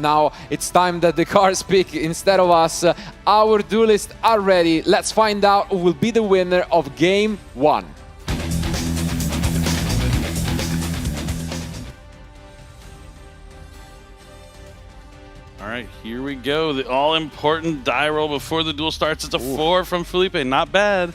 now it's time that the cards pick instead of us. Our duelists are ready. Let's find out who will be the winner of Game 1. All right, here we go. The all-important die roll before the duel starts. It's a 4 from Felipe. Not bad.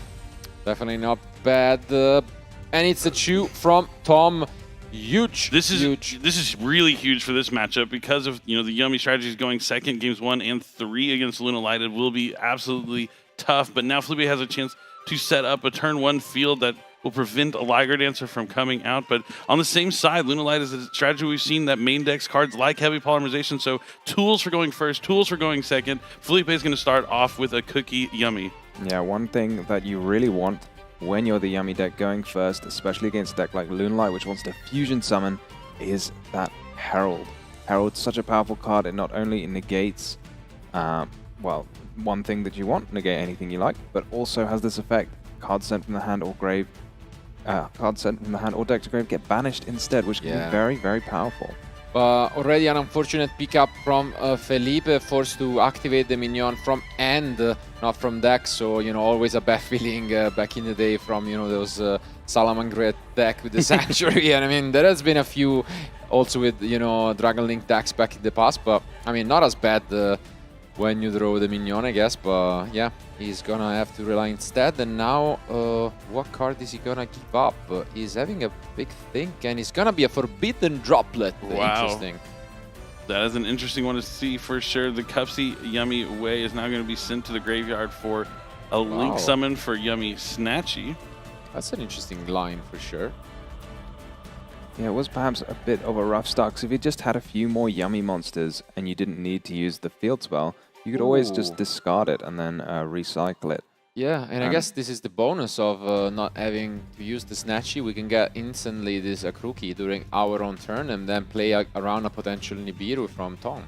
Definitely not bad. And it's a chew from Tom. Huge. This is huge. This is really huge for this matchup because of the Yummy strategies going second. Games 1 and 3 against Luna Light. It will be absolutely tough. But now Felipe has a chance to set up a turn 1 field that will prevent a Liger Dancer from coming out. But on the same side, Luna Light is a strategy we've seen that main decks cards like heavy polymerization. So tools for going first, tools for going second. Felipe is going to start off with a Cookie Yummy. Yeah, one thing that you really want when you're the Yummy deck going first, especially against a deck like Luna Light, which wants to fusion summon, is that Herald. Herald's such a powerful card. It not only negates, well, one thing that you want, negate anything you like, but also has this effect: cards sent from the hand or grave, cards sent from the hand or deck to grave get banished instead, which can be very, very powerful. Already an unfortunate pickup from Felipe, forced to activate the minion from end, not from deck. So, always a bad feeling back in the day from, those Salamangreat deck with the Sanctuary. And I mean, there has been a few also with, Dragon Link decks back in the past. But, I mean, not as bad when you draw the minion, I guess. But, yeah, he's gonna have to rely instead. And now, what card is he gonna give up? He's having a big think, and it's gonna be a Forbidden Droplet. Wow. Interesting. That is an interesting one to see for sure. The Cupsy Yummy Way is now going to be sent to the graveyard for a Link summon for Yummy Snatchy. That's an interesting line for sure. Yeah, it was perhaps a bit of a rough start, because if you just had a few more Yummy monsters and you didn't need to use the field spell, you could always just discard it and then recycle it. Yeah, and I guess this is the bonus of not having to use the Snatchy. We can get instantly this Akruki during our own turn and then play around a potential Nibiru from Tom.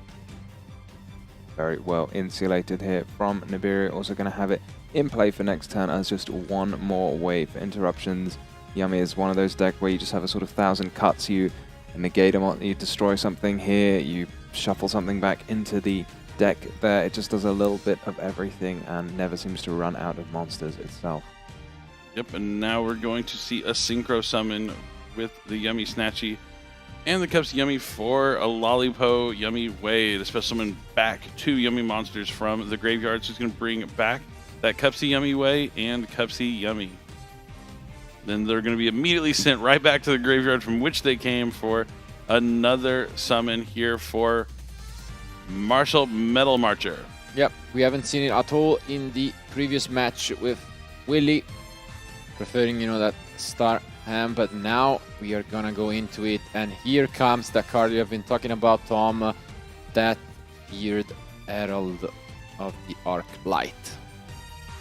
Very well insulated here from Nibiru. Also going to have it in play for next turn as just one more way for interruptions. Yummy is one of those decks where you just have a sort of 1,000 cuts. You negate them, you destroy something here, you shuffle something back into the deck there. It just does a little bit of everything and never seems to run out of monsters itself. Yep, and now we're going to see a Synchro summon with the Yummy Snatchy and the Cups Yummy for a Lollipo Yummy Way to special summon back 2 Yummy monsters from the graveyard. So it's going to bring back that Cupsy Yummy Way and Cupsy Yummy. Then they're going to be immediately sent right back to the graveyard from which they came for another summon here for Martial Metal Marcher. Yep, we haven't seen it at all in the previous match with Willy, preferring, that star hand, but now we are gonna go into it, and here comes the card you have been talking about, Tom, that Feared Herald of the Arc Light.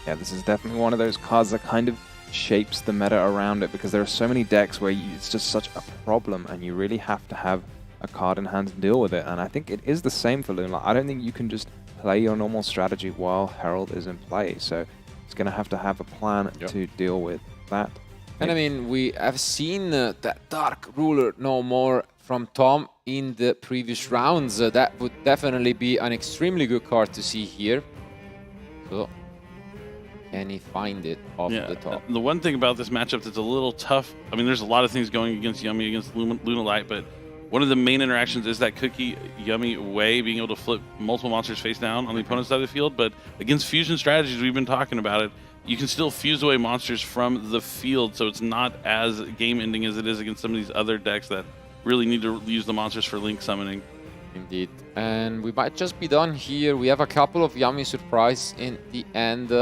Yeah, this is definitely one of those cards that kind of shapes the meta around it, because there are so many decks where it's just such a problem and you really have to have a card in hand to deal with it. And I think it is the same for Luna. I don't think you can just play your normal strategy while Herald is in play. So it's going to have a plan to deal with that. And I mean, we have seen that Dark Ruler no more from Tom in the previous rounds. That would definitely be an extremely good card to see here. So, can he find it off the top? The one thing about this matchup that's a little tough, I mean, there's a lot of things going against Yummy, against Luna Light, but one of the main interactions is that Cookie Yummy Way, being able to flip multiple monsters face down on the opponent's side of the field. But against fusion strategies, we've been talking about it, you can still fuse away monsters from the field, so it's not as game-ending as it is against some of these other decks that really need to use the monsters for Link summoning. Indeed. And we might just be done here. We have a couple of Yummy surprise in the end.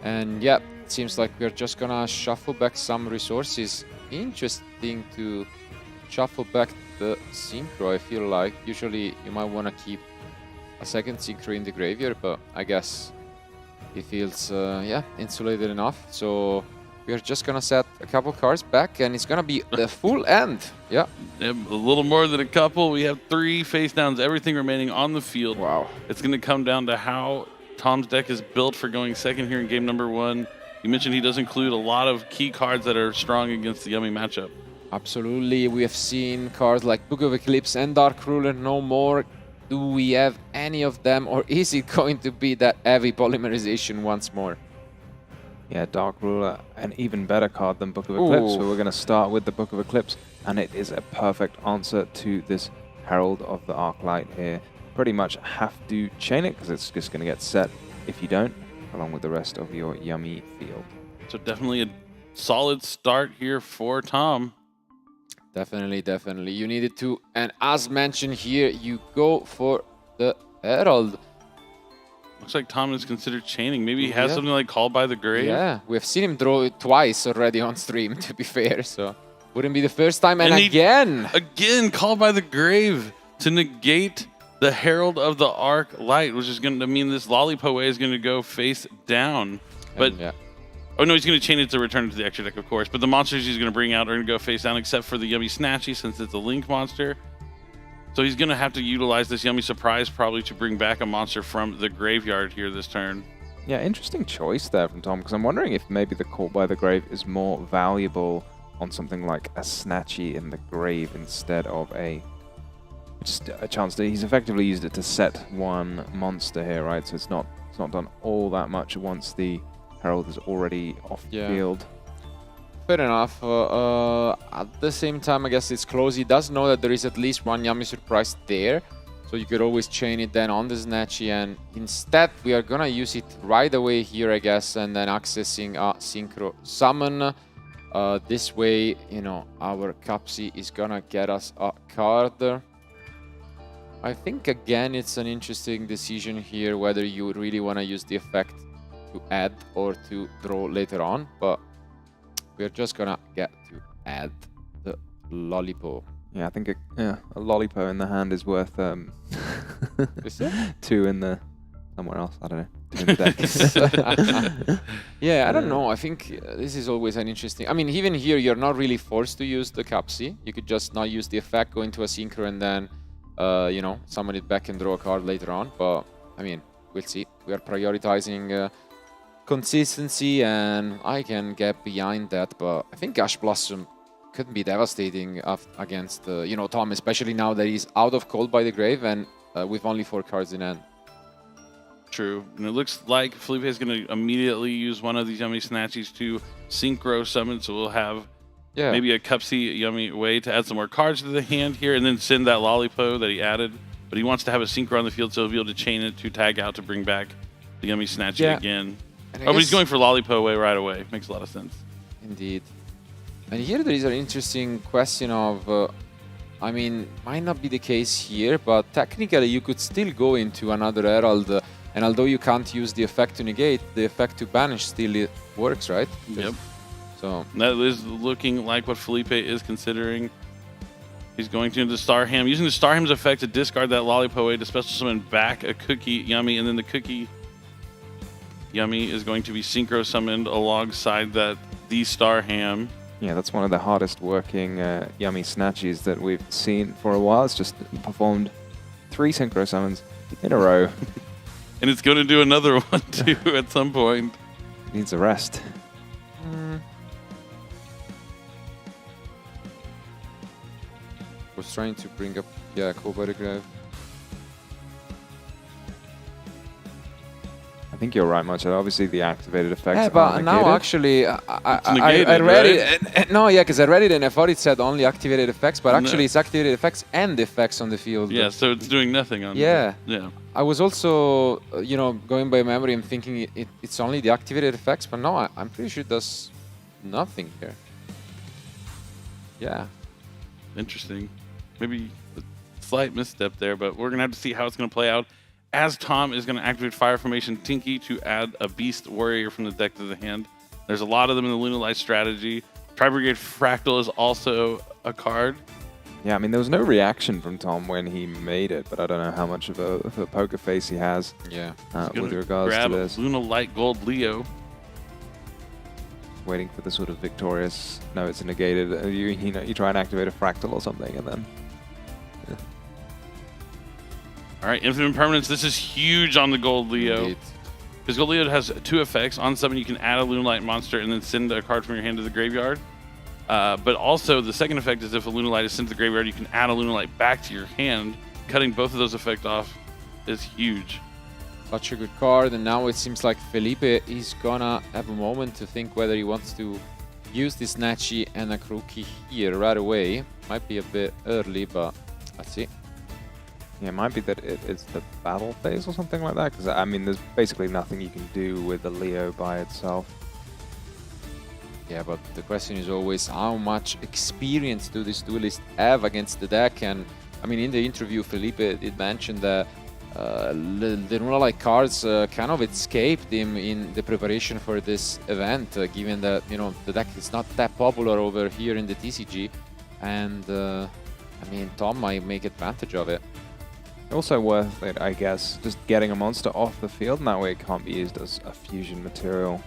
And yeah, it seems like we're just gonna shuffle back some resources. Interesting to shuffle back the Synchro, I feel like. Usually you might want to keep a second Synchro in the graveyard, but I guess he feels insulated enough. So we are just gonna set a couple cards back, and it's gonna be the full end. Yeah. A little more than a couple. We have 3 face downs, everything remaining on the field. Wow. It's gonna come down to how Tom's deck is built for going second here in game number 1. You mentioned he does include a lot of key cards that are strong against the Yummy matchup. Absolutely. We have seen cards like Book of Eclipse and Dark Ruler no more Do we have any of them, or is it going to be that heavy polymerization once more? Yeah, Dark Ruler, an even better card than Book of Eclipse. Ooh. So we're going to start with the Book of Eclipse, and it is a perfect answer to this Herald of the Arclight here. Pretty much have to chain it, because it's just going to get set if you don't, along with the rest of your Yummy field. So definitely a solid start here for Tom. Definitely, definitely. You needed to, and as mentioned here, you go for the Herald. Looks like Tom is considered chaining. Maybe he has Yeah. something like Called by the Grave. Yeah, we've seen him draw it twice already on stream, to be fair, so wouldn't be the first time. And again! Again, Called by the Grave to negate the Herald of the Arc Light, which is going to mean this Lollipo is going to go face down. But And, yeah. oh no, he's going to chain it to return it to the extra deck, of course. But the monsters he's going to bring out are going to go face down, except for the Yummy Snatchy, since it's a Link monster. So he's going to have to utilize this Yummy Surprise probably to bring back a monster from the graveyard here this turn. Yeah, interesting choice there from Tom, because I'm wondering if maybe the Call by the Grave is more valuable on something like a Snatchy in the grave instead of just a chance to. He's effectively used it to set one monster here, right? So it's not done all that much once the Herald is already off the field. Fair enough. At the same time, I guess it's close. He does know that there is at least one Yummy Surprise there, so you could always chain it then on the Snatchy, and instead we are gonna use it right away here, I guess, and then accessing a Synchro Summon. This way, you know, our Capsi is gonna get us a card. I think, again, it's an interesting decision here whether you really want to use the effect to add or to draw later on, but we're just gonna get to add the Lollipo. Yeah, I think a Lollipo in the hand is worth Is it? 2 in the somewhere else. I don't know. 2 in the deck. Yeah, I don't know. I think this is always an interesting. I mean, even here, you're not really forced to use the Capsi. You could just not use the effect, go into a Synchro, and then, you know, summon it back and draw a card later on. But I mean, we'll see. We are prioritizing consistency, and I can get behind that. But I think Ash Blossom could be devastating against you know, Tom, especially now that he's out of Called by the Grave and with only 4 cards in hand. True. And it looks like Felipe is going to immediately use one of these Yummy Snatchies to Synchro Summon, so we'll have maybe a Cupsy Yummy way to add some more cards to the hand here and then send that Lollipo that he added. But he wants to have a Synchro on the field, so he'll be able to chain it to tag out to bring back the Yummy Snatchy again. Oh, but he's going for Lollipo away right away. Makes a lot of sense. Indeed. And here there is an interesting question of, I mean, might not be the case here, but technically you could still go into another Herald, and although you can't use the effect to negate, the effect to banish still works, right? Yep. So that is looking like what Felipe is considering. He's going to the Starham, using the Starham's effect to discard that Lollipo to special summon back a Cookie Yummy, and then the Cookie Yummy is going to be Synchro summoned alongside the Starham. Yeah, that's one of the hardest working Yummy Snatchies that we've seen for a while. It's just performed 3 Synchro Summons in a row. And it's going to do another one too at some point. Needs a rest. was trying to bring up, Called by the Grave. I think you're right, Macho. Obviously, the activated effects Yeah, are but now negated. actually, I negated, read right? it. No, yeah, because I read it and I thought it said only activated effects, but actually it's activated effects and effects on the field. Yeah, so it's doing nothing on Yeah. Yeah. I was also, you know, going by memory and thinking it's only the activated effects, but no, I'm pretty sure it does nothing here. Yeah. Interesting. Maybe a slight misstep there, but we're going to have to see how it's going to play out. As Tom is going to activate Fire Formation Tinky to add a Beast Warrior from the deck to the hand. There's a lot of them in the Lunalight strategy. Tri-Brigade Fractal is also a card. Yeah, I mean, there was no reaction from Tom when he made it, but I don't know how much of a poker face he has with regards to this. Lunalight Gold Leo. Waiting for the sort of victorious, no, it's negated. You try and activate a Fractal or something, and then... All right, Infinite Impermanence. This is huge on the Gold Leo. Because Gold Leo has 2 effects. On summon, you can add a Lunalight monster and then send a card from your hand to the graveyard. But also, the second effect is if a Lunalight is sent to the graveyard, you can add a Lunalight back to your hand. cutting both of those effects off is huge. Such a good card, and now it seems like Felipe is gonna have a moment to think whether he wants to use this Snatchy and a Crookie here right away. Might be a bit early, but let's see. Yeah, it might be that it's the battle phase or something like that, because I mean, there's basically nothing you can do with the Leo by itself. Yeah, but the question is always how much experience do these duelists have against the deck? And I mean, in the interview, Felipe did mention that the Lunalite cards kind of escaped him in the preparation for this event, given that, you know, the deck is not that popular over here in the TCG. And I mean, Tom might make advantage of it. Also worth it, I guess, just getting a monster off the field, and that way it can't be used as a fusion material.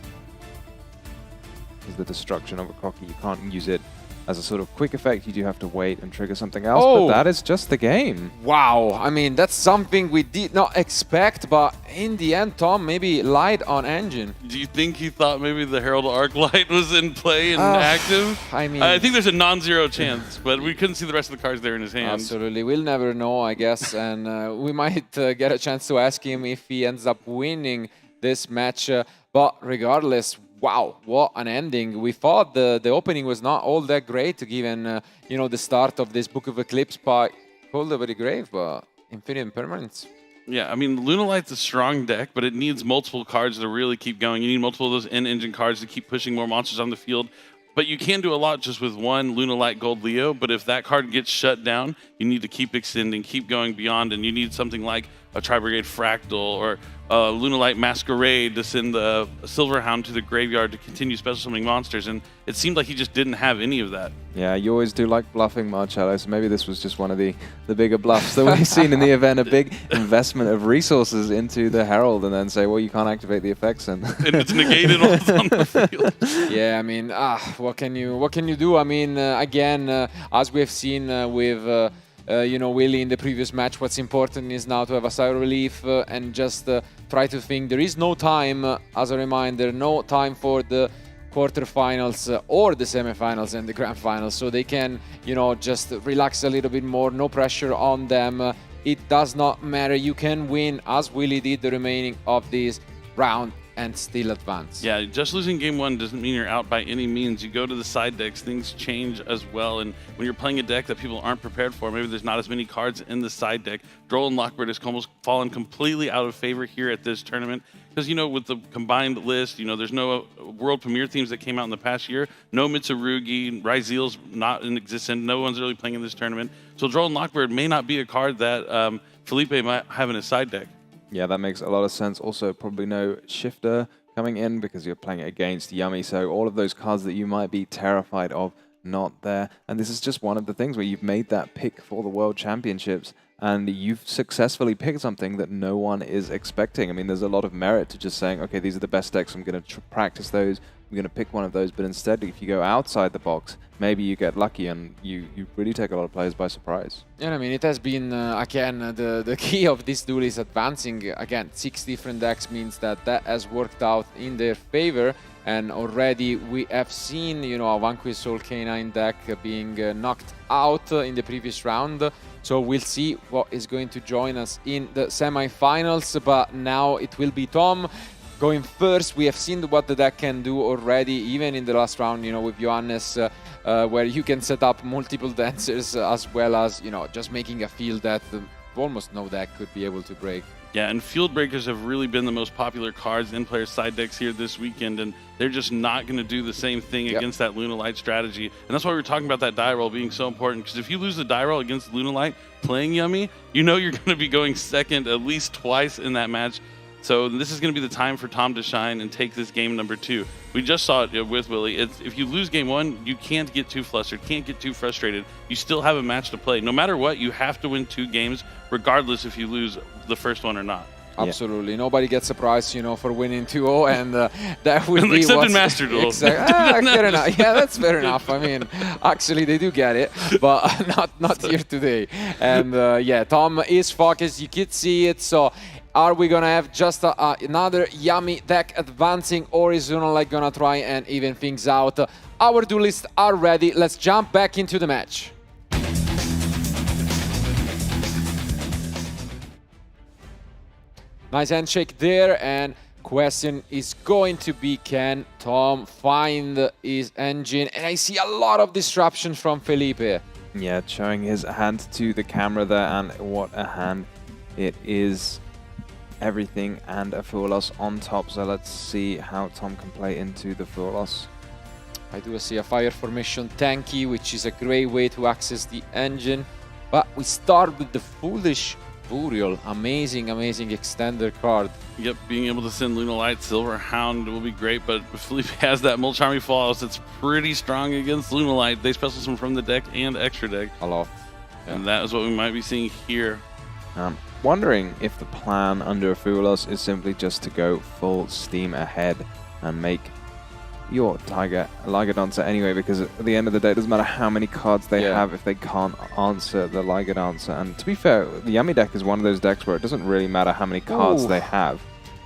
Because the destruction of a Crocky, you can't use it as a sort of quick effect. You do have to wait and trigger something else, but that is just the game. Wow, I mean, that's something we did not expect, but in the end, Tom maybe lied on engine. Do you think he thought maybe the Herald Arclight was in play and active? I mean, I think there's a non-zero chance, but we couldn't see the rest of the cards there in his hand. Absolutely, we'll never know, I guess, and we might get a chance to ask him if he ends up winning this match, but regardless, wow, what an ending. We thought the opening was not all that great, given you know, the start of this Book of Eclipse by Cold Over the Grave, but Infinite Impermanence. Yeah, I mean, Lunalight's a strong deck, but it needs multiple cards to really keep going. You need multiple of those in-engine cards to keep pushing more monsters on the field. But you can do a lot just with one Lunalight Gold Leo, but if that card gets shut down, you need to keep extending, keep going beyond, and you need something like a Tri-Brigade Fractal or a Lunalight Masquerade to send the Silverhound to the graveyard to continue special summoning monsters, and it seemed like he just didn't have any of that. Yeah, you always do like bluffing, Marcello, so maybe this was just one of the bigger bluffs that we've seen in the event, a big investment of resources into the Herald, and then say, well, you can't activate the effects, and it's negated on the field. Yeah, I mean, what can you do? I mean, again, as we have seen with you know, Willie in the previous match, what's important is now to have a sigh of relief and just try to think. There is no time, as a reminder, no time for the quarterfinals or the semifinals and the grand finals, so they can, you know, just relax a little bit more, no pressure on them. It does not matter, you can win, as Willie did the remaining of this round, and still advance. Yeah, just losing game one doesn't mean you're out by any means. You go to the side decks, things change as well, and when you're playing a deck that people aren't prepared for, maybe there's not as many cards in the side deck. Droll and Lockbird has almost fallen completely out of favor here at this tournament, because, you know, with the combined list, you know, there's no world premiere themes that came out in the past year, no Mitsurugi, Ryzeal's not in existence, no one's really playing in this tournament, so Droll and Lockbird may not be a card that Felipe might have in his side deck. yeah, that makes a lot of sense. Also, probably no Shifter coming in because you're playing against Yummy, so all of those cards that you might be terrified of, not there. And this is just one of the things where you've made that pick for the World Championships, and you've successfully picked something that no one is expecting. I mean, there's a lot of merit to just saying, okay, these are the best decks, I'm going to practice those, I'm going to pick one of those, but instead, if you go outside the box, maybe you get lucky and you really take a lot of players by surprise. Yeah, I mean, it has been, again, the key of this duel is advancing. Again, 6 different decks means that has worked out in their favor. And already we have seen, you know, a Vanquish Soul Canine deck being knocked out in the previous round. So we'll see what is going to join us in the semi-finals. But now it will be Tom going first. We have seen what the deck can do already, even in the last round, you know, with Johannes, where you can set up multiple dancers as well as, you know, just making a field that almost no deck could be able to break. Yeah, and Field Breakers have really been the most popular cards in player side decks here this weekend, and they're just not going to do the same thing against that Lunalight strategy. And that's why we were talking about that die roll being so important, because if you lose the die roll against Lunalight playing Yummy, you know you're going to be going second at least twice in that match. So this is going to be the time for Tom to shine and take this game number 2. We just saw it with Willie. If you lose game 1, you can't get too flustered, can't get too frustrated. You still have a match to play. No matter what, you have to win 2 games, regardless if you lose the first one or not. Absolutely. Yeah. Nobody gets a prize, you know, for winning 2-0, and that would be except in Master Duel. Fair enough. Yeah, that's fair enough. I mean, actually, they do get it, but not here today. And yeah, Tom is focused. You could see it. So, are we gonna have just another Yummy deck advancing, or is Lunalight gonna try and even things out? Our duelists are ready. Let's jump back into the match. Nice handshake there, and question is going to be, can Tom find his engine? And I see a lot of disruption from Felipe. Yeah, showing his hand to the camera there, and what a hand it is. Everything and a full loss on top, so let's see how Tom can play into the full loss. I do see a fire formation tanky, which is a great way to access the engine. But we start with the Foolish Burial. Amazing, amazing extender card. Yep, being able to send Lunalight, Silver Hound will be great, but Felipe has that Mulcharmy Flawless. It's pretty strong against Lunalight. They special summon from the deck and extra deck. A lot. Yeah. And that is what we might be seeing here. Wondering if the plan under Fulos is simply just to go full steam ahead and make your Tiger Liger Dancer anyway, because at the end of the day, it doesn't matter how many cards they have if they can't answer the Liger Dancer. And to be fair, the Yummy deck is one of those decks where it doesn't really matter how many cards they have.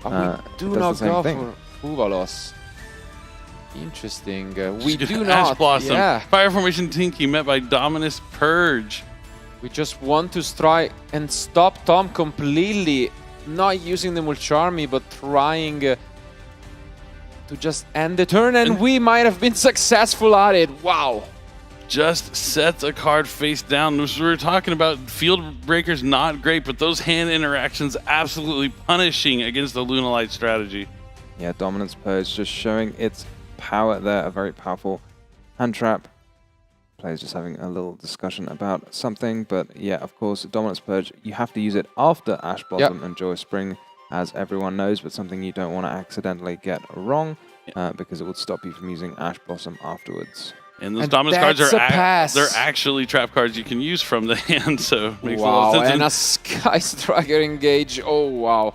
We do not go for Fuvalos. Interesting. We do not. Ash Blossom. Yeah. Fire Formation Tinky met by Dominus Purge. We just want to try and stop Tom completely, not using the Mulcharmy, but trying to just end the turn, and we might have been successful at it. Wow. Just sets a card face down. We were talking about Field Breakers not great, but those hand interactions absolutely punishing against the Lunalight strategy. Yeah, Dominance Purge just showing its power there, a very powerful hand trap. Players just having a little discussion about something, but yeah, of course, Dominance Purge, you have to use it after Ash Blossom and Joyous Spring, as everyone knows, but something you don't want to accidentally get wrong, because it would stop you from using Ash Blossom afterwards. And those Dominus cards are they're actually trap cards you can use from the hand, so it makes a lot of sense. And a Sky Striker engage. Oh, wow.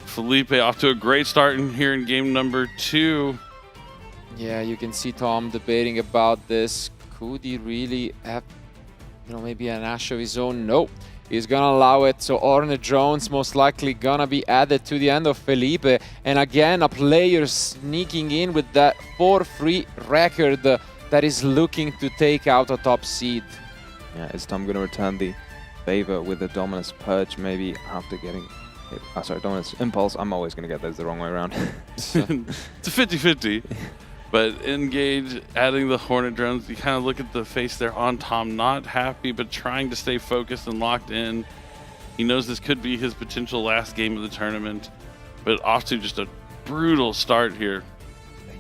Felipe off to a great start in here in game number 2. Yeah, you can see Tom debating about this. Could he really have, maybe an Ash of his own? No, he's gonna allow it. So Ornate Drones most likely gonna be added to the end of Felipe. And again, a player sneaking in with that 4-3 record that is looking to take out a top seed. Yeah, is Tom gonna return the favor with the Dominus Purge maybe after getting hit? Sorry, Dominus Impulse. I'm always gonna get those the wrong way around. It's a 50-50. But engage, adding the Hornet Drones, you kind of look at the face there on Tom, not happy, but trying to stay focused and locked in. He knows this could be his potential last game of the tournament, but off to just a brutal start here.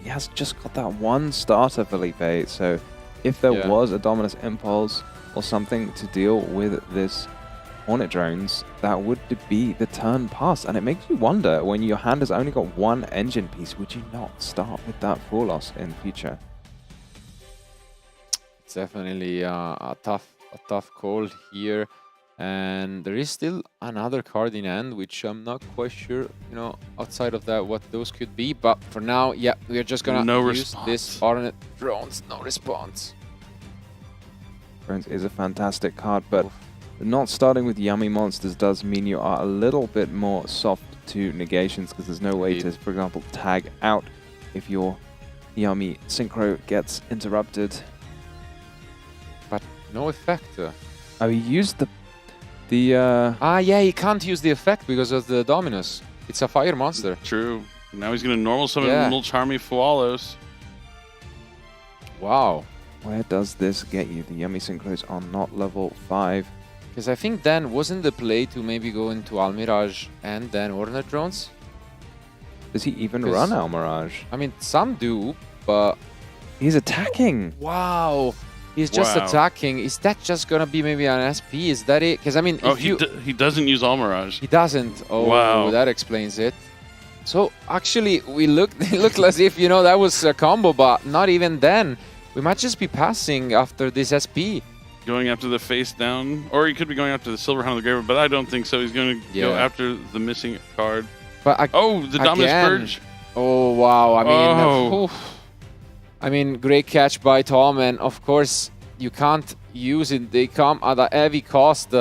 He has just got that one starter, Felipe, so if there was a Dominus Impulse or something to deal with this Hornet Drones, that would be the turn pass. And it makes you wonder, when your hand has only got one engine piece, would you not start with that full loss in the future? It's definitely a tough call here. And there is still another card in hand, which I'm not quite sure, outside of that, what those could be. But for now, yeah, we are just gonna use this Hornet Drones. No response. Drones is a fantastic card, but not starting with Yummy Monsters does mean you are a little bit more soft to negations, because there's no way to, for example, tag out if your Yummy Synchro gets interrupted. But no effect. Oh, he used the... yeah, he can't use the effect because of the Dominus. It's a fire monster. True. Now he's going to normal summon Mulcharmy Fualos. Wow. Where does this get you? The Yummy Synchros are not level 5. Because I think then wasn't the play to maybe go into Almirage and then Hornet Drones? Does he even run Almirage? I mean, some do, but... He's attacking! Wow! He's just attacking. Is that just gonna be maybe an SP? Is that it? Because I mean, he doesn't use Almirage. He doesn't. Oh, wow. That explains it. So actually, it looked as if, that was a combo, but not even then. We might just be passing after this SP. Going after the face down, or he could be going after the Silver Hound of the Graver, but I don't think so. He's going to go after the missing card. But the Dominus Purge. Oh, wow. I mean, great catch by Tom, and of course, you can't use it. They come at a heavy cost,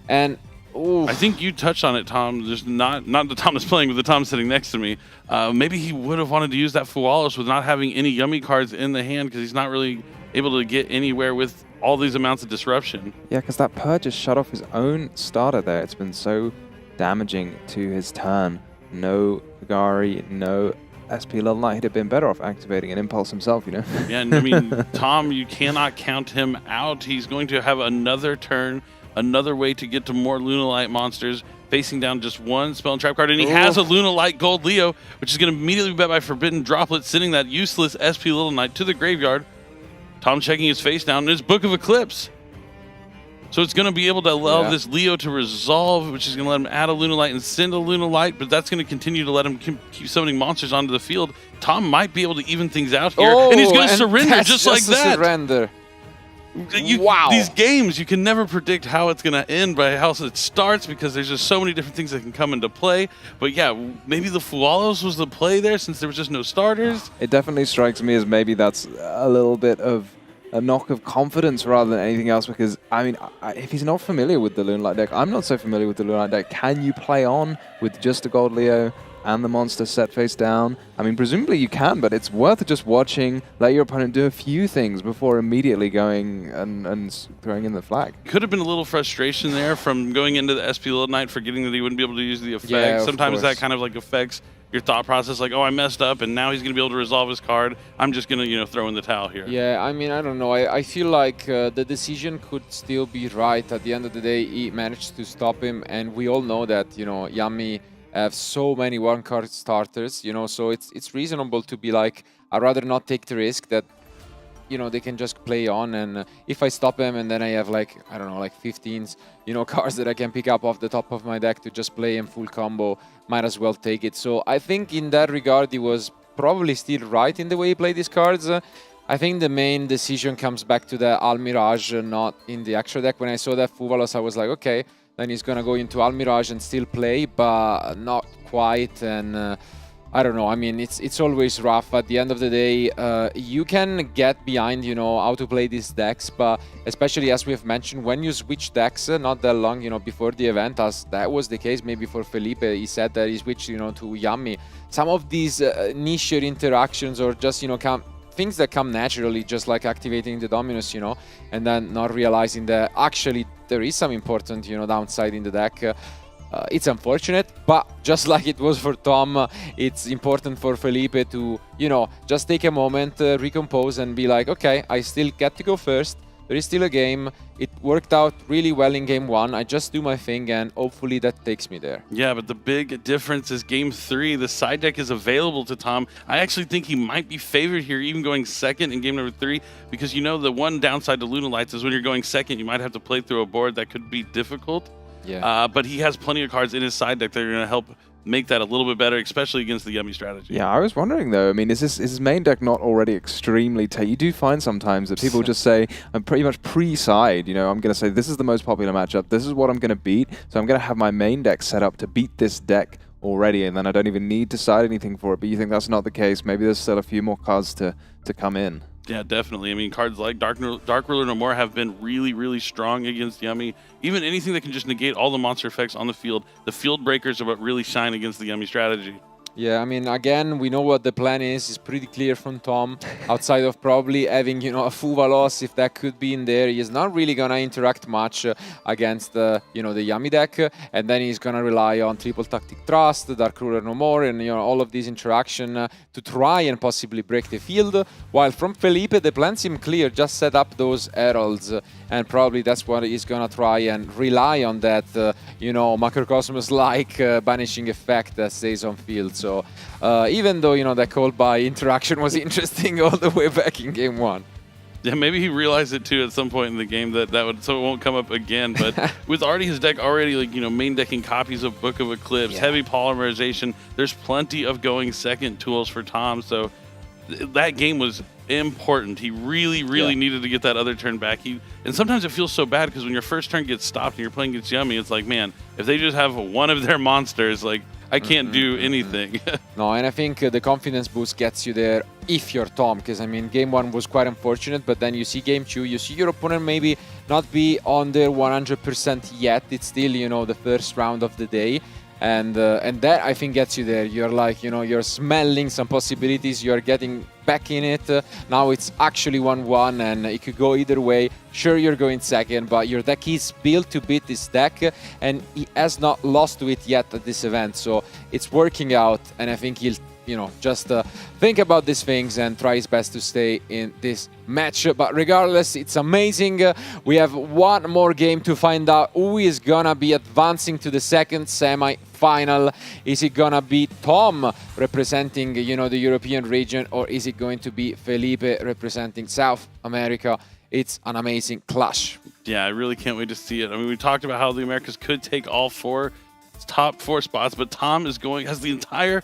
and I think you touched on it, Tom. Just not the Tom is playing, but the Tom sitting next to me. Maybe he would have wanted to use that Fualos with not having any Yummy cards in the hand, because he's not really able to get anywhere with all these amounts of disruption. Yeah, because that Purge just shut off his own starter there. It's been so damaging to his turn. No Pagari, no SP Little Knight. He'd have been better off activating an Impulse himself, you know? Yeah, and I mean, Tom, you cannot count him out. He's going to have another turn, another way to get to more Lunalight monsters, facing down just one spell and trap card, and he has a Lunalight Gold Leo, which is going to immediately be bet by Forbidden Droplet, sending that useless SP Little Knight to the graveyard. Tom checking his face down in his Book of Eclipse. So it's going to be able to allow this Leo to resolve, which is going to let him add a Lunalight and send a Lunalight, but that's going to continue to let him keep summoning monsters onto the field. Tom might be able to even things out here, and he's going to surrender just like that. Surrender. Wow. These games, you can never predict how it's going to end by how it starts because there's just so many different things that can come into play. But yeah, maybe the Fualos was the play there since there was just no starters. It definitely strikes me as maybe that's a little bit of a knock of confidence rather than anything else, because, I mean, if he's not familiar with the Lunalight deck, I'm not so familiar with the Lunalight deck. Can you play on with just a Gold Leo and the monster set face down? I mean, presumably you can, but it's worth just watching, let your opponent do a few things before immediately going and throwing in the flag. Could have been a little frustration there from going into the SP Little Knight, forgetting that he wouldn't be able to use the effect. Yeah, sometimes that kind of like affects your thought process, like, oh, I messed up, and now he's going to be able to resolve his card. I'm just going to, you know, throw in the towel here. Yeah, I mean, I don't know. I feel like the decision could still be right. At the end of the day, he managed to stop him, and we all know that, you know, Yami have so many one-card starters, you know, so it's reasonable to be like, I'd rather not take the risk that, you know, they can just play on, and if I stop him and then I have like, I don't know, like 15, you know, cards that I can pick up off the top of my deck to just play in full combo, might as well take it. So I think in that regard, he was probably still right in the way he played these cards. I think the main decision comes back to the Almirage, not in the extra deck. When I saw that Fuvalos, I was like, okay, then he's gonna go into Almirage and still play, but not quite, and I don't know. I mean, it's always rough. At the end of the day, you can get behind, you know, how to play these decks, but especially as we have mentioned, when you switch decks not that long, you know, before the event, as that was the case maybe for Felipe, he said that he switched, you know, to Yami. Some of these niche interactions or just, you know, things that come naturally, just like activating the Dominus, you know, and then not realizing that actually there is some important, you know, downside in the deck. It's unfortunate, but just like it was for Tom, it's important for Felipe to, you know, just take a moment, recompose and be like, okay, I still get to go first. There is still a game. It worked out really well in game 1. I just do my thing and hopefully that takes me there. Yeah, but the big difference is game 3, the side deck is available to Tom. I actually think he might be favored here, even going second in game number 3, because you know the one downside to Lunalights is when you're going second, you might have to play through a board that could be difficult. Yeah. But he has plenty of cards in his side deck that are going to help make that a little bit better, especially against the Yummy strategy. Yeah, I was wondering though, I mean, is his main deck not already extremely you do find sometimes that people just say, I'm pretty much pre-side, you know, I'm going to say this is the most popular matchup, this is what I'm going to beat, so I'm going to have my main deck set up to beat this deck already, and then I don't even need to side anything for it. But you think that's not the case? Maybe there's still a few more cards to come in. Yeah, definitely. I mean, cards like Dark Ruler No More have been really, really strong against Yummy. Even anything that can just negate all the monster effects on the field. The field breakers are what really shine against the Yummy strategy. Yeah, I mean, again, we know what the plan is. It's pretty clear from Tom. Outside of probably having, you know, a Fuvalos, if that could be in there, he's not really going to interact much against, you know, the Yummy deck. And then he's going to rely on Triple Tactic Trust, Dark Ruler No More, and, you know, all of these interaction to try and possibly break the field. While from Felipe, the plan seemed clear. Just set up those heralds. And probably that's what he's going to try and rely on that, you know, Macrocosmos-like banishing effect that stays on field. So even though, you know, that call by interaction was interesting all the way back in game 1. Yeah, maybe he realized it too at some point in the game that would, so it won't come up again. But with his deck already, like, you know, main decking copies of Book of Eclipse, heavy polymerization, there's plenty of going second tools for Tom. So that game was important. He really, really needed to get that other turn back. And sometimes it feels so bad because when your first turn gets stopped and you're playing against Yummy, it's like, man, if they just have one of their monsters, like, I can't do anything. No, and I think the confidence boost gets you there if you're Tom, because, I mean, game 1 was quite unfortunate, but then you see game 2, you see your opponent maybe not be on their 100% yet. It's still, you know, the first round of the day. and that I think gets you there. You're like, you know, you're smelling some possibilities. You're getting back in it. Now it's actually 1-1, and it could go either way. Sure, you're going second, but your deck is built to beat this deck, and he has not lost to it yet at this event. So it's working out, and I think he'll, you know, just think about these things and try his best to stay in this match. But regardless, it's amazing. We have one more game to find out who is gonna be advancing to the second semi-final. Is it gonna be Tom representing, you know, the European region, or is it going to be Felipe representing South America? It's an amazing clash. Yeah, I really can't wait to see it. I mean, we talked about how the Americas could take all top four spots, but Tom has the entire,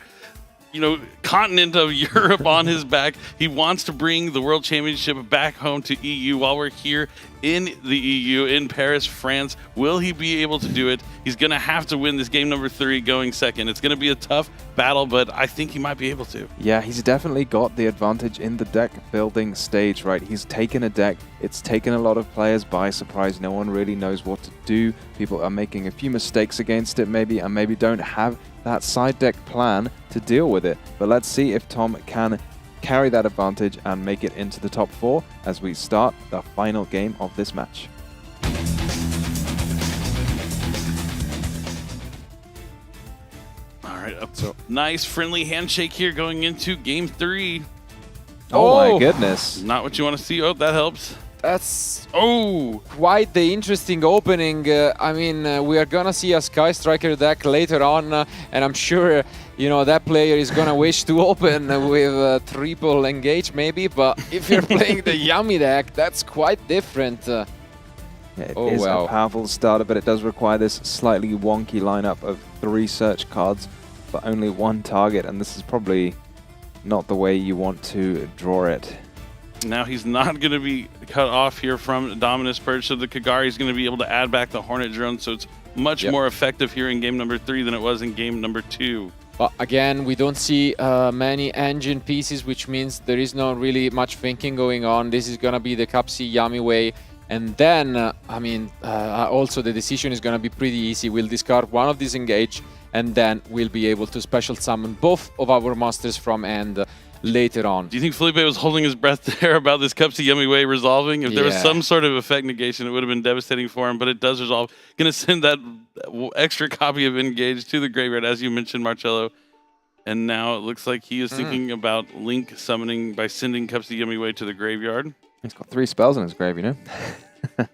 you know, continent of Europe on his back. He wants to bring the World Championship back home to EU while we're here in the EU, in Paris, France. Will he be able to do it? He's going to have to win this game number 3 going second. It's going to be a tough battle, but I think he might be able to. Yeah, he's definitely got the advantage in the deck building stage, right? He's taken a deck. It's taken a lot of players by surprise. No one really knows what to do. People are making a few mistakes against it maybe, and maybe don't have that side deck plan to deal with it. But let's see if Tom can carry that advantage and make it into the top 4 as we start the final game of this match. All right, so nice friendly handshake here going into game 3. Oh my goodness. Not what you want to see. Oh, that helps. That's quite the interesting opening. I mean, we are gonna see a Sky Striker deck later on, and I'm sure, you know, that player is gonna wish to open with triple engage maybe, but if you're playing the Yummy deck, that's quite different. Yeah, it is a powerful starter, but it does require this slightly wonky lineup of 3 search cards for only 1 target, and this is probably not the way you want to draw it. Now he's not going to be cut off here from Dominus Purge, so the Kagari is going to be able to add back the Hornet Drone, so it's much more effective here in game number 3 than it was in game number 2. But again, we don't see many engine pieces, which means there is not really much thinking going on. This is going to be the Cup C Yummy way. And then, I mean, also the decision is going to be pretty easy. We'll discard one of these engage, and then we'll be able to special summon both of our monsters from end later on. Do you think Felipe was holding his breath there about this Cup C Yummy way resolving? If there was some sort of effect negation, it would have been devastating for him, but it does resolve. Going to send that extra copy of Engage to the graveyard, as you mentioned, Marcello. And now it looks like he is thinking about Link summoning by sending Cup C Yummy way to the graveyard. He's got 3 spells in his grave, you know?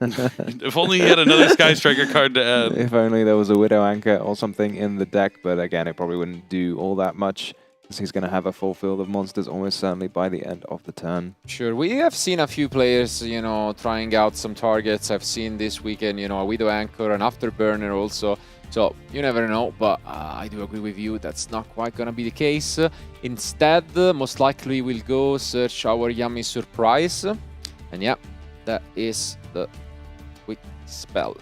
If only he had another Sky Striker card to add. If only there was a Widow Anchor or something in the deck, but again, it probably wouldn't do all that much. He's going to have a full field of monsters almost certainly by the end of the turn. Sure, we have seen a few players, you know, trying out some targets. I've seen this weekend, you know, a Widow Anchor, an Afterburner also. So you never know, but I do agree with you. That's not quite going to be the case. Instead, most likely we'll go search our Yummy Surprise. And yeah, that is the quick spell.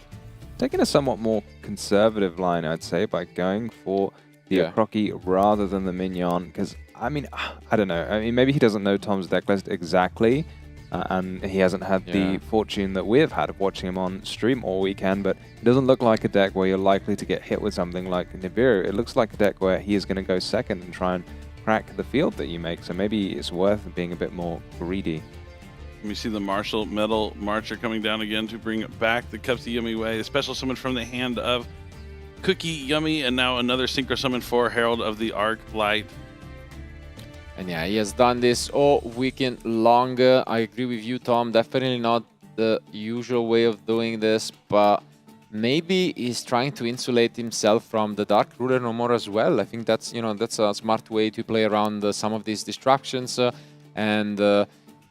Taking a somewhat more conservative line, I'd say, by going for the Akroki rather than the Mignon, because, I mean, I don't know. I mean, maybe he doesn't know Tom's deck list exactly, and he hasn't had the fortune that we've had of watching him on stream all weekend, but it doesn't look like a deck where you're likely to get hit with something like Nibiru. It looks like a deck where he is going to go second and try and crack the field that you make, so maybe it's worth being a bit more greedy. We see the Martial Metal Marcher coming down again to bring back the Cup C Yummy way. A special summon from the hand of Cookie Yummy, and now another Synchro Summon for Herald of the Arc Light. And yeah, he has done this all weekend long. I agree with you, Tom. Definitely not the usual way of doing this, but maybe he's trying to insulate himself from the Dark Ruler no more as well. I think that's, you know, that's a smart way to play around some of these distractions, and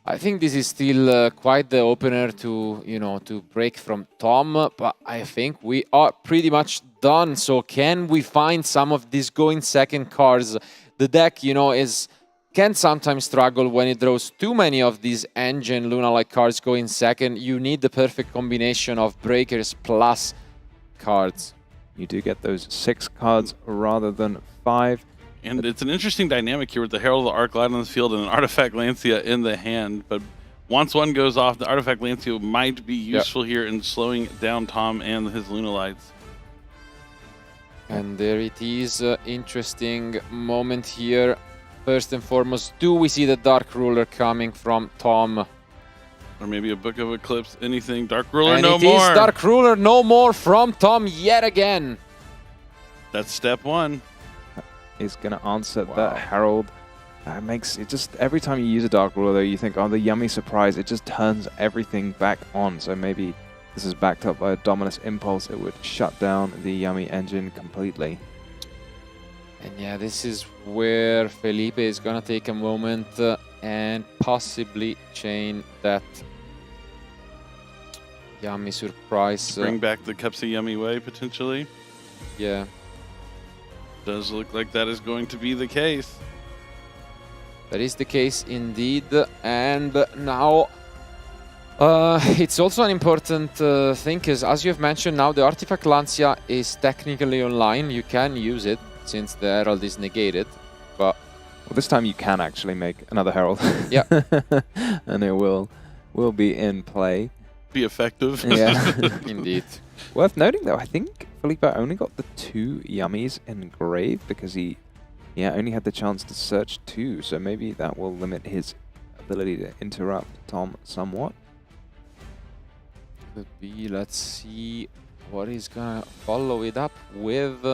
I think this is still quite the opener to, you know, to break from Tom, but I think we are pretty much done. So can we find some of these going second cards? The deck, you know, can sometimes struggle when it draws too many of these engine Luna-like cards going second. You need the perfect combination of breakers plus cards. You do get those 6 cards rather than 5. And it's an interesting dynamic here with the Herald of the Arc Light on the field and an Artifact Lancia in the hand. But once one goes off, the Artifact Lancia might be useful here in slowing down Tom and his Luna Lights. And there it is, interesting moment here. First and foremost, do we see the Dark Ruler coming from Tom? Or maybe a Book of Eclipse, anything. Dark Ruler, And no it more. is Dark Ruler, no more from Tom yet again. That's step one. Is going to answer that Herald. Makes it just, every time you use a Dark Ruler, you think, oh, the Yummy Surprise. It just turns everything back on. So maybe this is backed up by a Dominus Impulse. It would shut down the Yummy engine completely. And yeah, this is where Felipe is going to take a moment and possibly chain that Yummy Surprise. Bring back the Cups of Yummy Way, potentially. Yeah. Does look like that is going to be the case. That is the case indeed. And now it's also an important thing, because as you've mentioned, now the Artifact Lancia is technically online. You can use it since the Herald is negated. But well, this time you can actually make another Herald. Yeah. And it will be in play. Be effective. Yeah. Indeed. Worth noting, though, I think Felipe only got the 2 Yummies engraved because he only had the chance to search 2. So maybe that will limit his ability to interrupt Tom somewhat. Could be. Let's see what he's going to follow it up with.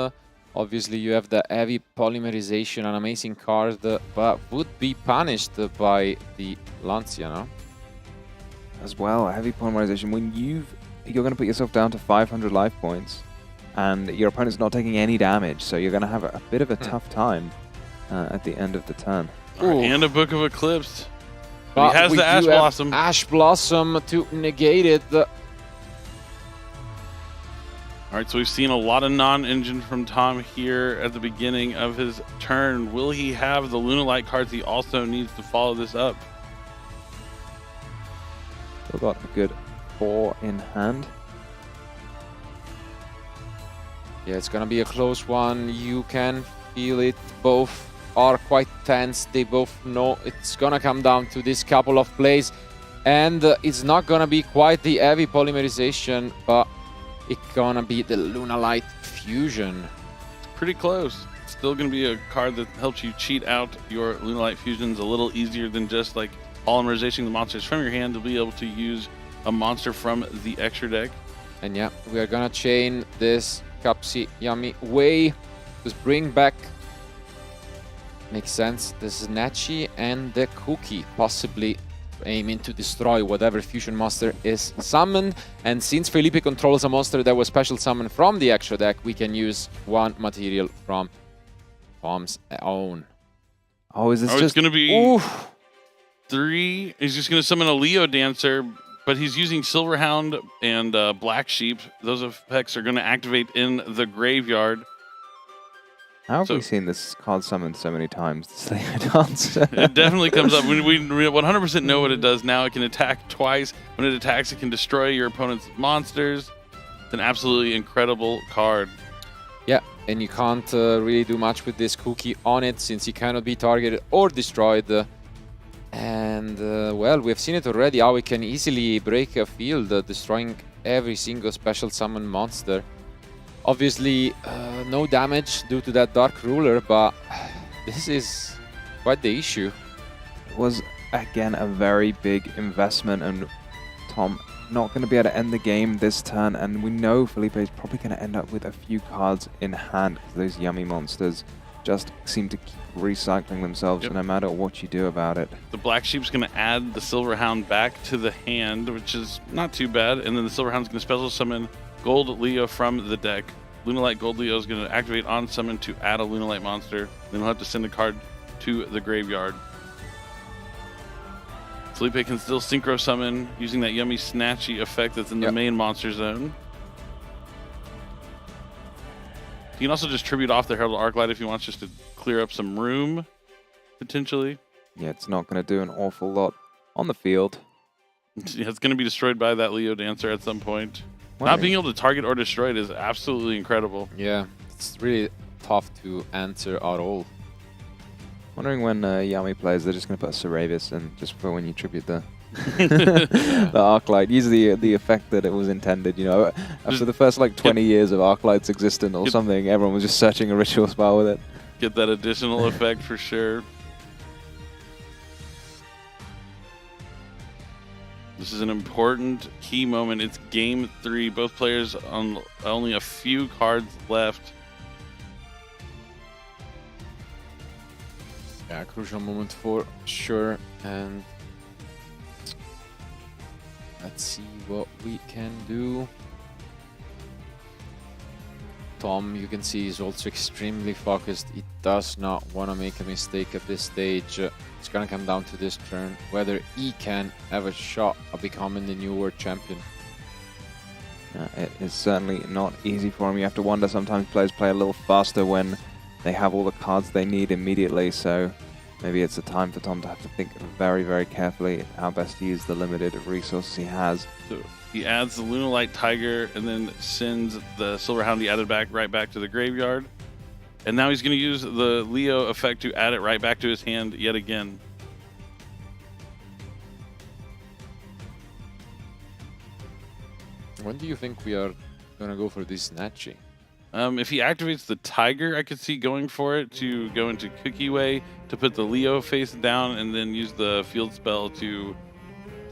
Obviously, you have the heavy polymerization, an amazing card, but would be punished by the Lancia, no? As well, heavy polymerization. When you're going to put yourself down to 500 life points, and your opponent's not taking any damage, so you're going to have a bit of a tough time at the end of the turn. And a Book of Eclipse. But he has the Ash Blossom. Ash Blossom to negate it. All right, so we've seen a lot of non-engine from Tom here at the beginning of his turn. Will he have the Lunalight cards he also needs to follow this up? Still got a good 4 in hand. Yeah, it's gonna be a close one. You can feel it. Both are quite tense. They both know it's gonna come down to this couple of plays. And it's not gonna be quite the heavy polymerization, but it's gonna be the Lunalight Fusion. Pretty close. It's still going to be a card that helps you cheat out your Lunalight Fusions a little easier than just like polymerization the monsters from your hand to be able to use a monster from the extra deck. And yeah, we are gonna chain this Cupsy Yummy Way. Just bring back, makes sense, the Snatchy and the Cookie, possibly aiming to destroy whatever fusion monster is summoned. And since Felipe controls a monster that was special summoned from the extra deck, we can use one material from Tom's own. Oh, is this just... It's going to be Oof. 3. He's just going to summon a Leo Dancer, but he's using Silverhound and Black Sheep. Those effects are going to activate in the graveyard. How have we seen this card summoned so many times? This Leo Dancer. It definitely comes up. We 100% know what it does now. It can attack twice. When it attacks, it can destroy your opponent's monsters. It's an absolutely incredible card. Yeah, and you can't really do much with this Cookie on it since he cannot be targeted or destroyed. Well, we've seen it already, how we can easily break a field, destroying every single special summon monster. Obviously, no damage due to that Dark Ruler, but this is quite the issue. It was, again, a very big investment, and Tom not going to be able to end the game this turn, and we know Felipe is probably going to end up with a few cards in hand, because those Yummy monsters just seem to keep recycling themselves, no matter what you do about it. The Black Sheep's going to add the Silverhound back to the hand, which is not too bad, and then the Silverhound's going to special summon Gold Leo from the deck. Lunalight Gold Leo is going to activate on summon to add a Lunalight monster. Then we'll have to send a card to the graveyard. Felipe can still Synchro Summon using that Yummy Snatchy effect that's in the main monster zone. He can also just tribute off the Herald Arclight if he wants, just to clear up some room, potentially. Yeah, it's not going to do an awful lot on the field. Yeah, it's going to be destroyed by that Leo Dancer at some point. Wondering. Not being able to target or destroy it is absolutely incredible. Yeah, it's really tough to answer at all. Wondering when Yami plays, they're just going to put a Ceravis in just for when you tribute the The Arclight. Use the effect that it was intended, you know. After the first like 20 years of Arclight's existence or something, everyone was just searching a ritual spell with it. Get that additional effect for sure. This is an important key moment. It's game 3. Both players on only a few cards left. Yeah, crucial moment for sure. And let's see what we can do. Tom, you can see, is also extremely focused. He does not want to make a mistake at this stage. It's going to come down to this turn, whether he can have a shot of becoming the new world champion. It is certainly not easy for him. You have to wonder, sometimes players play a little faster when they have all the cards they need immediately, so maybe it's a time for Tom to have to think very, very carefully how best to use the limited resources he has. So he adds the Lunalight Tiger and then sends the Silver Hound he added back right back to the graveyard. And now he's going to use the Leo effect to add it right back to his hand yet again. When do you think we are going to go for this Snatchy? If he activates the Tiger, I could see going for it to go into Cookie Way to put the Leo face down and then use the field spell to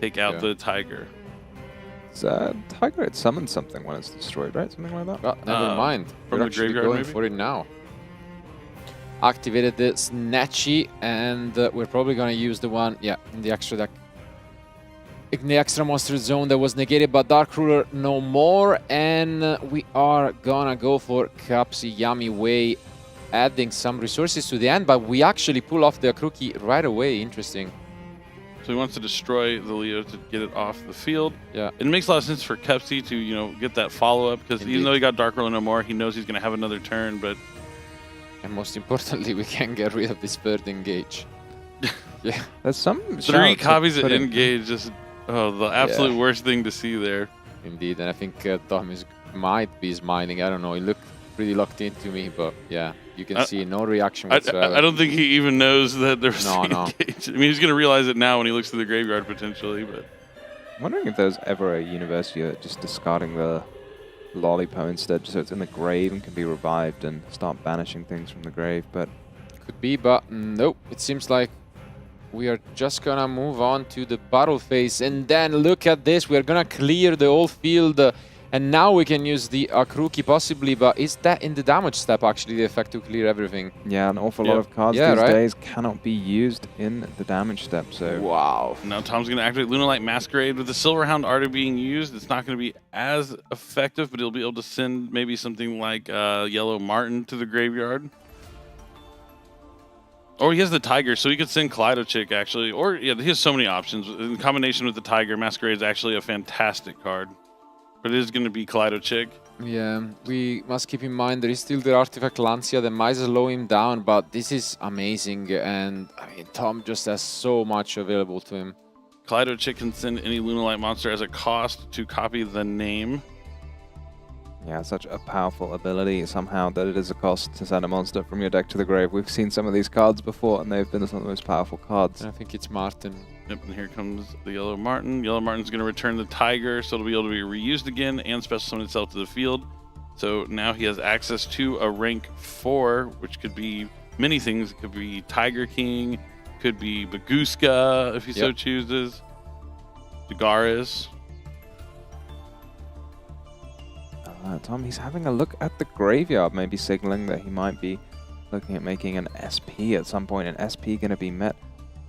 take out the Tiger. Tiger, it summons something when it's destroyed, right? Something like that? Well, never mind. From We're the actually graveyard, going maybe? for it now. Activated the Snatchy, and we're probably going to use the one, in the extra deck. In the extra monster zone that was negated by Dark Ruler no more, and we are gonna go for Capsi Yami Way, adding some resources to the end, but we actually pull off the Akruki right away. Interesting. So he wants to destroy the Leo to get it off the field. Yeah. It makes a lot of sense for Kepsi to, you know, get that follow-up, because even though he got Dark Ruler no more, he knows he's going to have another turn, but... And most importantly, we can get rid of this third engage. Yeah. There's some 3 copies of put in. engage, just the absolute worst thing to see there. Indeed, and I think Tom might be smiling. I don't know. He looked pretty locked into me, but yeah, you can see no reaction whatsoever. I don't think he even knows that there's engage. I mean, he's going to realize it now when he looks through the graveyard potentially, but... I'm wondering if there's ever a university that just discarding the Lollipo instead, so it's in the grave and can be revived and start banishing things from the grave, but... Could be, but nope. It seems like we are just gonna move on to the battle phase, and then look at this. We are gonna clear the whole field, and now we can use the Akruki possibly, but is that in the damage step actually the effect to clear everything? Yeah, an awful lot of cards these days cannot be used in the damage step, so... Wow. Now Tom's going to activate Lunalight Masquerade. With the Silver Hound already being used, it's not going to be as effective, but he'll be able to send maybe something like Yellow Martin to the graveyard. Or he has the Tiger, so he could send Kaleido Chick, actually. Or, yeah, he has so many options. In combination with the Tiger, Masquerade is actually a fantastic card. But it is going to be Kaleido Chick. Yeah, we must keep in mind there is still the Artifact Lancia that might slow him down, but this is amazing. And, I mean, Tom just has so much available to him. Kaleido Chick can send any Lunalight monster as a cost to copy the name. Yeah, such a powerful ability somehow that it is a cost to send a monster from your deck to the grave. We've seen some of these cards before, and they've been some of the most powerful cards. And I think it's Martin. Yep, and here comes the Yellow Martin. Yellow Martin's going to return the Tiger, so it'll be able to be reused again and special summon itself to the field. So now he has access to a rank 4, which could be many things. It could be Tiger King, could be Baguska if he so chooses, Dagaris. Tom, he's having a look at the graveyard, maybe signaling that he might be looking at making an SP at some point. An SP going to be met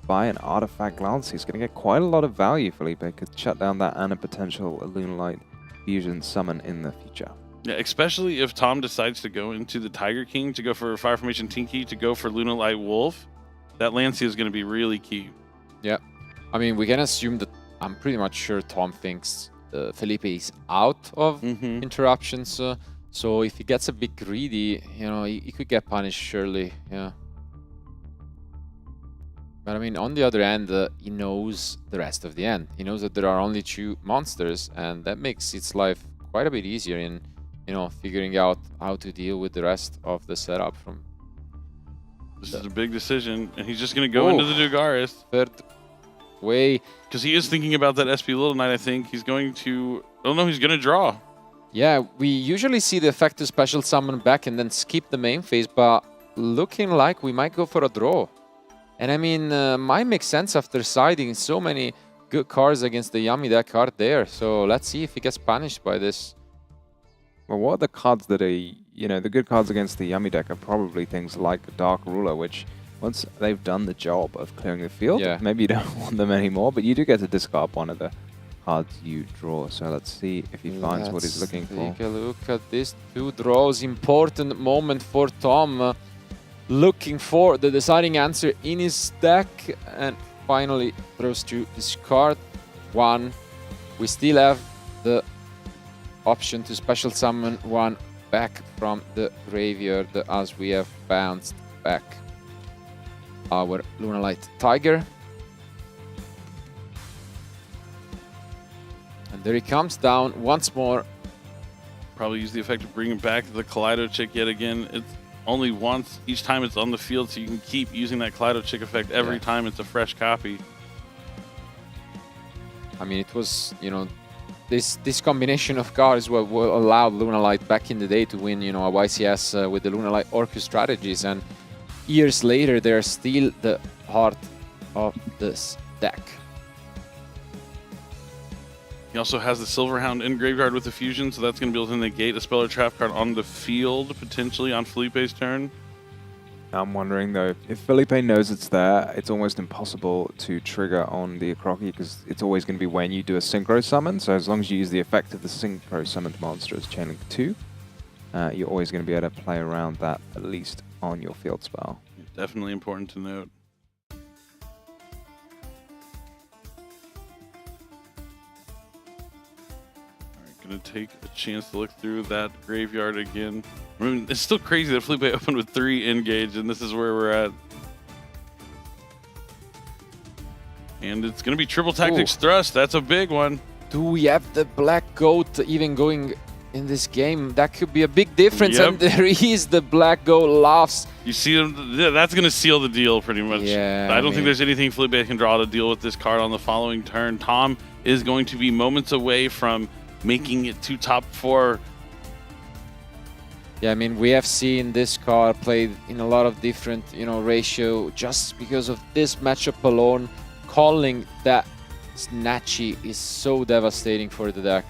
by an Artifact Lance. He's going to get quite a lot of value. Felipe could shut down that and a potential Lunalight Fusion summon in the future. Yeah, especially if Tom decides to go into the Tiger King, to go for Fire Formation Tinky, to go for Lunalight Wolf. That Lancia is going to be really key. Yeah. I mean, we can assume that I'm pretty much sure Tom thinks Felipe is out of interruptions. So if he gets a bit greedy, you know, he could get punished surely. Yeah. But I mean, on the other end, he knows the rest of the end. He knows that there are only 2 monsters, and that makes its life quite a bit easier in, you know, figuring out how to deal with the rest of the setup. This is a big decision, and he's just going to go into the Dagaris. way. Because he is thinking about that SP Little Knight, I think. He's going to... Oh, no, he's going to draw. Yeah, we usually see the effect to special summon back and then skip the main phase, but looking like we might go for a draw. And I mean, might make sense after siding so many good cards against the Yami deck card there. So let's see if he gets punished by this. Well, what are the cards that are, you know, the good cards against the Yami deck are probably things like Dark Ruler, which once they've done the job of clearing the field, maybe you don't want them anymore, but you do get to discard one of the cards you draw. So let's see if he finds what he's looking for. Take a look at this. 2 draws, important moment for Tom. Looking for the deciding answer in his deck, and finally throws to discard 1. We still have the option to special summon 1 back from the graveyard as we have bounced back our Lunalight Tiger. And there he comes down once more. Probably use the effect of bringing back the Kaleido Chick yet again. It's only once each time it's on the field, so you can keep using that Kaleido Chick effect every time it's a fresh copy. I mean, it was, you know, this combination of cards will allow Lunalight back in the day to win, you know, a YCS with the Lunalight Orcus strategies, and years later they're still the heart of this deck. He also has the Silverhound in graveyard with the fusion, so that's going to be able to negate a spell or trap card on the field, potentially on Felipe's turn. I'm wondering, though, if Felipe knows it's there, it's almost impossible to trigger on the Akroki, because it's always going to be when you do a Synchro Summon, so as long as you use the effect of the Synchro Summoned monster as Chainlink 2, you're always going to be able to play around that, at least on your field spell. Definitely important to note. Going to take a chance to look through that graveyard again. I mean, it's still crazy that Felipe opened with 3 engage, and this is where we're at. And it's going to be triple tactics thrust. That's a big one. Do we have the Black Goat even going in this game? That could be a big difference. And there is the Black Goat laughs. You see him? That's going to seal the deal pretty much. Yeah, I don't think there's anything Felipe can draw to deal with this card on the following turn. Tom is going to be moments away from making it to top 4. Yeah, I mean, we have seen this card played in a lot of different, you know, ratio. Just because of this matchup alone, calling that Snatchy is so devastating for the deck.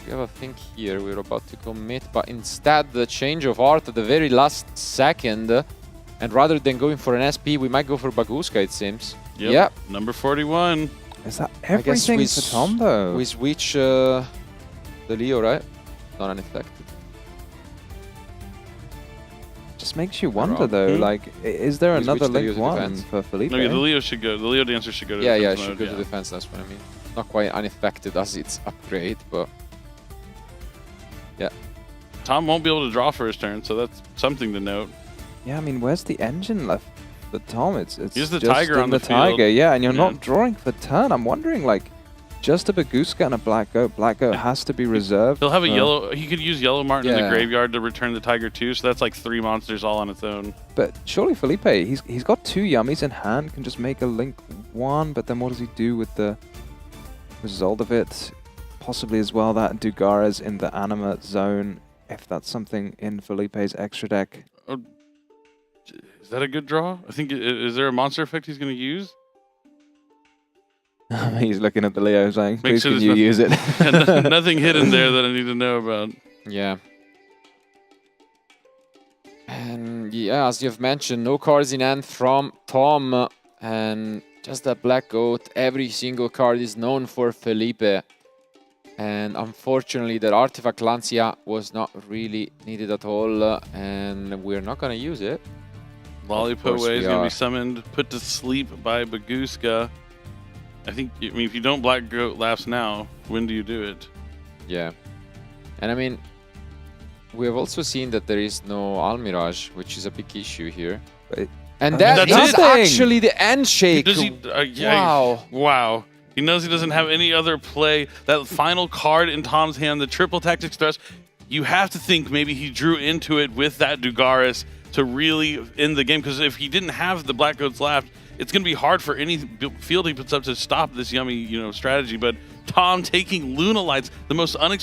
We have a think here, we're about to commit, but instead the change of art at the very last second, and rather than going for an SP, we might go for Baguska, it seems. Yep. Number 41. Is that everything for Tom, though? We switch the Leo, right? Not unaffected. Just makes you wonder, though, like, is there another Link 1 for Felipe? No, yeah, the Leo should go. The Leo Dancer should go to defense mode. Yeah, should go to defense, that's what I mean. Not quite unaffected as its upgrade, but... Yeah. Tom won't be able to draw for his turn, so that's something to note. Yeah, I mean, where's the engine left for Tom? It's Here's the just Tiger on the Tiger, field. yeah, and you're not drawing for turn. I'm wondering, like, just a Baguska and a Black Goat. Black Goat has to be reserved. He'll have a yellow. He could use Yellow Martin in the graveyard to return the Tiger too. So that's like 3 monsters all on its own. But surely Felipe, he's got 2 Yummies in hand, can just make a Link 1. But then what does he do with the result of it? Possibly as well that Dugara's in the Anima zone, if that's something in Felipe's extra deck. Is that a good draw? I think. Is there a monster effect he's going to use? He's looking at the Leo saying, please can you use it? Nothing hidden there that I need to know about. Yeah. And yeah, as you've mentioned, no cards in hand from Tom. And just that Black Goat, every single card is known for Felipe. And unfortunately, that Artifact Lancia was not really needed at all. And we're not going to use it. Lollipop Way is going to be summoned, put to sleep by Baguska. I think, I mean, if you don't Black Goat Laughs now, when do you do it? Yeah. And I mean, we have also seen that there is no Almirage, which is a big issue here. And that is actually the Endshake. Wow. Wow. He knows he doesn't have any other play. That final card in Tom's hand, the triple tactics thrust, you have to think maybe he drew into it with that Dugaris. to really end the game. Because if he didn't have the Black Goats left, it's going to be hard for any field he puts up to stop this Yummy, strategy. But Tom taking Luna Lights, the most I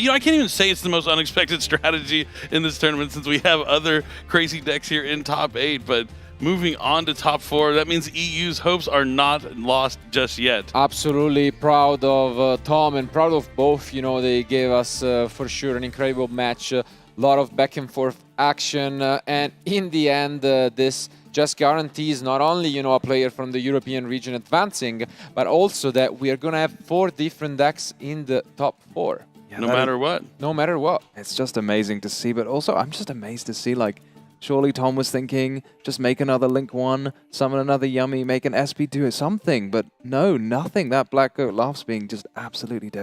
can't even say it's the most unexpected strategy in this tournament since we have other crazy decks here in top 8. But moving on to top 4, that means EU's hopes are not lost just yet. Absolutely proud of Tom and proud of both. They gave us for sure an incredible match. A lot of back and forth action. And in the end, this just guarantees not only, a player from the European region advancing, but also that we are going to have 4 different decks in the top 4. Yeah, no matter what. No matter what. It's just amazing to see, but also I'm just amazed to see, like, surely Tom was thinking, just make another Link 1, summon another Yummy, make an SP2 or something, but no, nothing. That Black Goat Laughs being just absolutely dead.